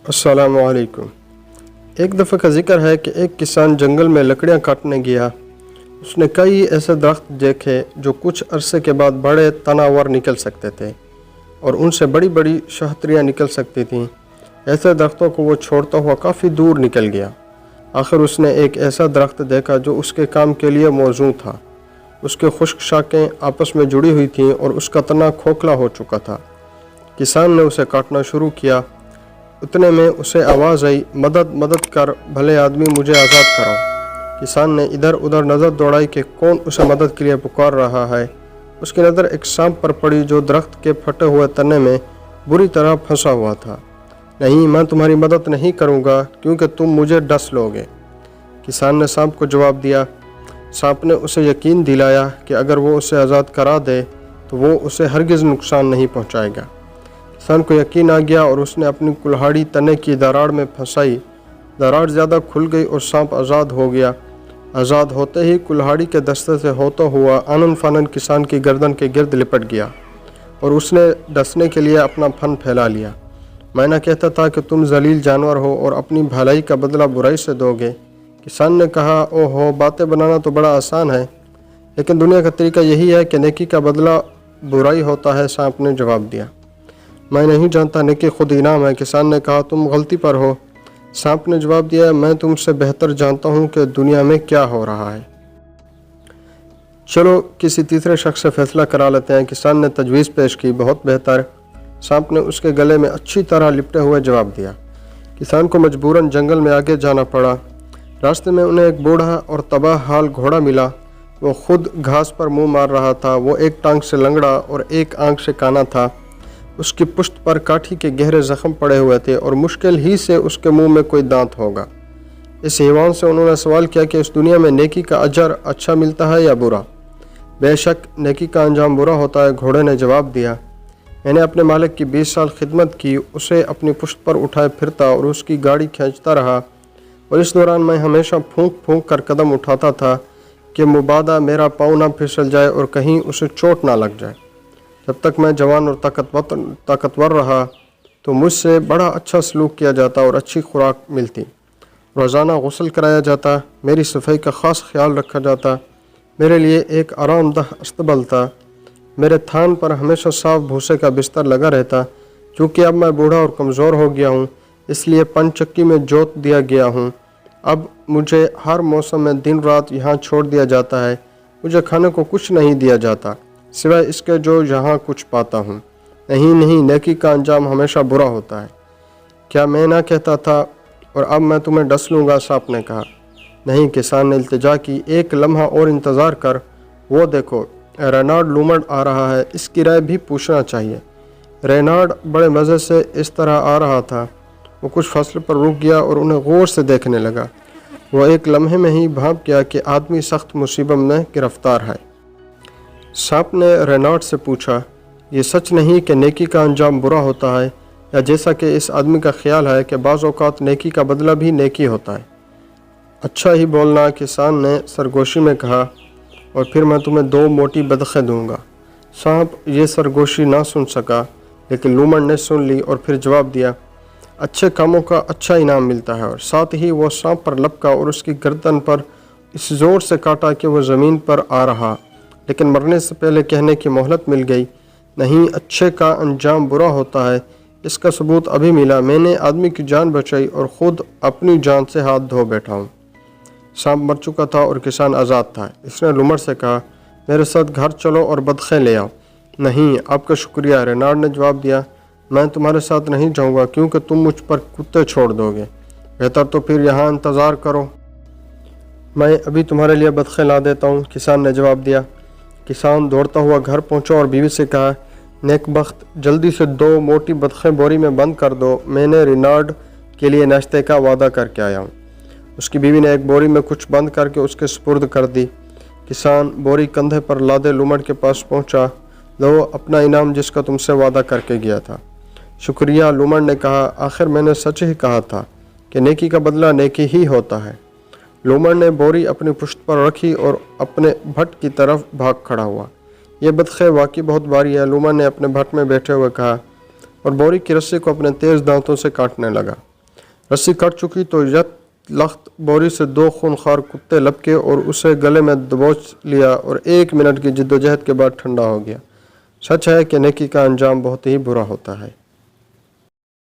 अस्सलाम वालेकुम। एक दफ़े का ज़िक्र है कि एक किसान जंगल में लकड़ियाँ काटने गया। उसने कई ऐसे दरख्त देखे जो कुछ अरसे के बाद बड़े तनावर निकल सकते थे और उनसे बड़ी बड़ी शहतरियाँ निकल सकती थीं। ऐसे दरख्तों को वो छोड़ता हुआ काफ़ी दूर निकल गया। आखिर उसने एक ऐसा दरख्त देखा जो उसके काम के लिए मौजूद था। उसके खुश्क शाखें आपस में जुड़ी हुई थीं और उसका तना खोखला हो चुका था। किसान ने उसे काटना शुरू किया। उतने में उसे आवाज़ आई, मदद मदद कर, भले आदमी मुझे आज़ाद कराओ। किसान ने इधर उधर नज़र दौड़ाई कि कौन उसे मदद के लिए पुकार रहा है। उसकी नज़र एक सांप पर पड़ी जो दरख्त के फटे हुए तने में बुरी तरह फंसा हुआ था। नहीं, मैं तुम्हारी मदद नहीं करूँगा क्योंकि तुम मुझे डस लोगे, किसान ने सांप को जवाब दिया। सांप ने उसे यकीन दिलाया कि अगर वो उसे आज़ाद करा दे तो वो उसे हरगिज़ नुकसान नहीं पहुँचाएगा। किसान को यकीन आ गया और उसने अपनी कुल्हाड़ी तने की दरार में फंसाई। दरार ज़्यादा खुल गई और सांप आज़ाद हो गया। आज़ाद होते ही कुल्हाड़ी के दस्ते से होता हुआ आनन फानन किसान की गर्दन के गिर्द लिपट गया और उसने डसने के लिए अपना फन फैला लिया। मैं न कहता था कि तुम जलील जानवर हो और अपनी भलाई का बदला बुराई से दोगे। किसान ने कहा, ओहो, बातें बनाना तो बड़ा आसान है, लेकिन दुनिया का तरीका यही है कि नेकी का बदला बुराई होता है। सांप ने जवाब दिया, मैं नहीं जानता, नेकी खुद इनाम है। किसान ने कहा, तुम गलती पर हो। सांप ने जवाब दिया, मैं तुमसे बेहतर जानता हूँ कि दुनिया में क्या हो रहा है। चलो किसी तीसरे शख्स से फैसला करा लेते हैं। किसान ने तजवीज़ पेश की। बहुत बेहतर। सांप ने उसके गले में अच्छी तरह लिपटे हुए जवाब दिया। किसान को मजबूरन जंगल में आगे जाना पड़ा। रास्ते में उन्हें एक बूढ़ा और तबाह हाल घोड़ा मिला। वो खुद घास पर मुँह मार रहा था। वो एक टांग से लंगड़ा और एक आंख से काना था। उसकी पुश्त पर काठी के गहरे ज़ख्म पड़े हुए थे और मुश्किल ही से उसके मुंह में कोई दांत होगा। इस हैवान से उन्होंने सवाल किया कि इस दुनिया में नेकी का अजर अच्छा मिलता है या बुरा। बेशक नेकी का अंजाम बुरा होता है, घोड़े ने जवाब दिया। मैंने अपने मालिक की 20 साल खिदमत की, उसे अपनी पुश्त पर उठाए फिरता और उसकी गाड़ी खींचता रहा, और इस दौरान मैं हमेशा फूंक फूंक कर कदम उठाता था कि मुबादा मेरा पाँव ना फिसल जाए और कहीं उसे चोट ना लग जाए। जब तक मैं जवान और ताकतवर रहा तो मुझसे बड़ा अच्छा सलूक किया जाता और अच्छी खुराक मिलती। रोज़ाना गुस्ल कराया जाता, मेरी सफाई का ख़ास ख्याल रखा जाता, मेरे लिए एक आरामदह अस्तबल था, मेरे थान पर हमेशा साफ भूसे का बिस्तर लगा रहता। क्योंकि अब मैं बूढ़ा और कमज़ोर हो गया हूँ, इसलिए पंचक्की में जोत दिया गया हूँ। अब मुझे हर मौसम में दिन रात यहाँ छोड़ दिया जाता है। मुझे खाने को कुछ नहीं दिया जाता सिवाय इसके जो यहाँ कुछ पाता हूँ। नहीं, नेकी का अंजाम हमेशा बुरा होता है। क्या मैं ना कहता था, और अब मैं तुम्हें डस लूँगा, सांप ने कहा। नहीं, किसान ने इल्तिजा की, एक लम्हा और इंतज़ार कर। वो देखो, रेनार्ड लूमड़ आ रहा है, इसकी राय भी पूछना चाहिए। रेनार्ड बड़े मज़े से इस तरह आ रहा था। वो कुछ फासले पर रुक गया और उन्हें गौर से देखने लगा। वो एक लम्हे में ही भाप गया कि आदमी सख्त मुसीबत में गिरफ्तार है। सांप ने रेनार्ड से पूछा, ये सच नहीं कि नेकी का अंजाम बुरा होता है, या जैसा कि इस आदमी का ख्याल है कि बाज़ औक़ात नेकी का बदला भी नेकी होता है। अच्छा ही बोलना, किसान ने सरगोशी में कहा, और फिर मैं तुम्हें 2 मोटी बदखें दूंगा। सांप ये सरगोशी ना सुन सका, लेकिन लूमड़ ने सुन ली और फिर जवाब दिया, अच्छे कामों का अच्छा इनाम मिलता है। और साथ ही वो सांप पर लपका और उसकी गर्दन पर इस ज़ोर से काटा कि वह ज़मीन पर आ रहा, लेकिन मरने से पहले कहने की मोहलत मिल गई। नहीं, अच्छे का अंजाम बुरा होता है, इसका सबूत अभी मिला। मैंने आदमी की जान बचाई और ख़ुद अपनी जान से हाथ धो बैठा हूँ। सांप मर चुका था और किसान आज़ाद था। इसने लूमड़ से कहा, मेरे साथ घर चलो और बदखें ले आओ। नहीं, आपका शुक्रिया, रेनार्ड ने जवाब दिया। मैं तुम्हारे साथ नहीं जाऊँगा क्योंकि तुम मुझ पर कुत्ते छोड़ दोगे। बेहतर तो फिर यहाँ इंतज़ार करो, मैं अभी तुम्हारे लिए बदखें ला देता हूँ, किसान ने जवाब दिया। किसान दौड़ता हुआ घर पहुंचा और बीवी से कहा, नेकबख्त, जल्दी से 2 मोटी बदखें बोरी में बंद कर दो। मैंने रेनार्ड के लिए नाश्ते का वादा करके आया हूँ। उसकी बीवी ने एक बोरी में कुछ बंद करके उसके सुपुर्द कर दी। किसान बोरी कंधे पर लादे लूमड़ के पास पहुंचा। लो अपना इनाम जिसका तुमसे वादा करके गया था। शुक्रिया, लूमड़ ने कहा, आखिर मैंने सच ही कहा था कि नेकी का बदला नेकी ही होता है। लूमड़ ने बोरी अपनी पुश्त पर रखी और अपने भट्ट की तरफ भाग खड़ा हुआ। यह बदखे वाकई बहुत भारी है, लूमड़ ने अपने भट्ट में बैठे हुए कहा, और बोरी की रस्सी को अपने तेज़ दांतों से काटने लगा। رسی کٹ چکی تو یک لخت بوری سے 2 خونخوار کتے لپکے اور اسے گلے میں دبوچ لیا اور 1 منٹ کی جد و جہد کے بعد ٹھنڈا ہو گیا۔ سچ ہے کہ نیکی کا انجام بہت ہی برا ہوتا ہے۔